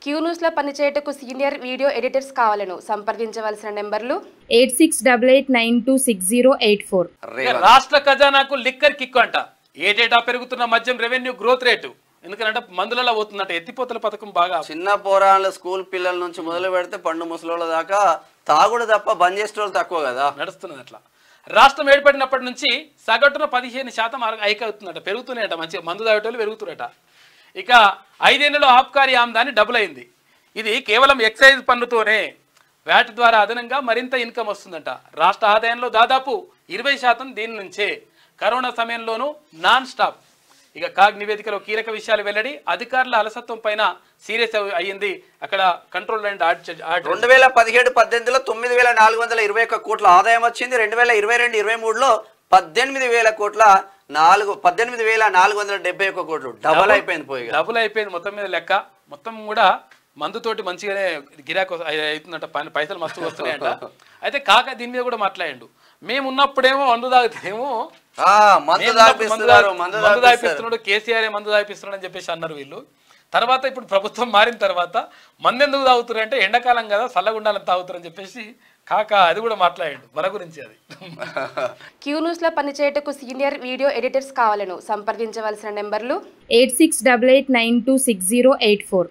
Q news లో పనిచేయటకు senior video editors కావాలను సంప్రదించవలసిన నెంబర్లు 8688926084. రాష్ట్ర ఖజానాకు లిక్కర్ కిక్ అంట. ఏటేటా పెరుగుతున్న మద్యం రెవెన్యూ గ్రోత్ రేటు ఎందుకంటే మందులలో పోతుందంట. ఎత్తిపోతల పథకం బాగా చిన్న పోరాళ్ళ స్కూల్ పిల్లల నుంచి మొదలు పెడితే పండు ముసలోళ్ళ దాకా తాగుడు తప్ప బంద్ చేసేవాళ్ళు తక్కువ కదా నడుస్తున్నది. అట్లా రాష్ట్రం ఏర్పడినప్పటి నుంచి సగటున 15% హైక్ అవుతుందట. పెరుగుతున్నాయట, మంచిగా మందు తాగేటోళ్ళు పెరుగుతున్నారట. ఇక 5 ఏళ్లలో ఆబ్కారీ ఆమ్దాని డబుల్ అయింది. ఇది కేవలం ఎక్సైజ్ పన్నుతోనే. వ్యాట్ ద్వారా అదనంగా మరింత ఇన్కమ్ వస్తుందంట. రాష్ట్ర ఆదాయంలో దాదాపు 20% దీని నుంచే. కరోనా సమయంలోనూ నాన్ స్టాప్. ఇక కాగ్ నివేదికలో కీలక విషయాలు వెల్లడి. అధికారుల అలసత్వం పైన సీరియస్ అయ్యింది. అక్కడ కంట్రోల్ అండ్ 2017-18లో 9,421 కోట్ల ఆదాయం వచ్చింది. 2022-23లో 18,000 కోట్ల 18,471 కోట్లు డబుల్ అయిపోయింది. మొత్తం మీద లెక్క. మొత్తం కూడా మందుతోటి మంచిగానే గిరాకు అవుతుందంట. పైసలు మస్తు వస్తున్నాయంట. అయితే కాక దీని మీద కూడా మాట్లాడిండు. మేము ఉన్నప్పుడేమో మందు తాగుతామేమో మందు దాపిస్తున్నాడు, కేసీఆర్ మందు దాపిస్తున్నాడు అని చెప్పేసి అన్నారు వీళ్ళు. తర్వాత ఇప్పుడు ప్రభుత్వం మారిన తర్వాత మందు ఎందుకు తాగుతున్నారు అంటే ఎండాకాలం కదా చల్లగుండాలని తాగుతారని చెప్పేసి కాక అది కూడా మాట్లాడాడు మన గురించి. అది క్యూ న్యూస్ లో పనిచేయటకు సీనియర్ వీడియో ఎడిటర్స్ కావాలను సంప్రదించవలసిన నెంబర్లు 8688926084.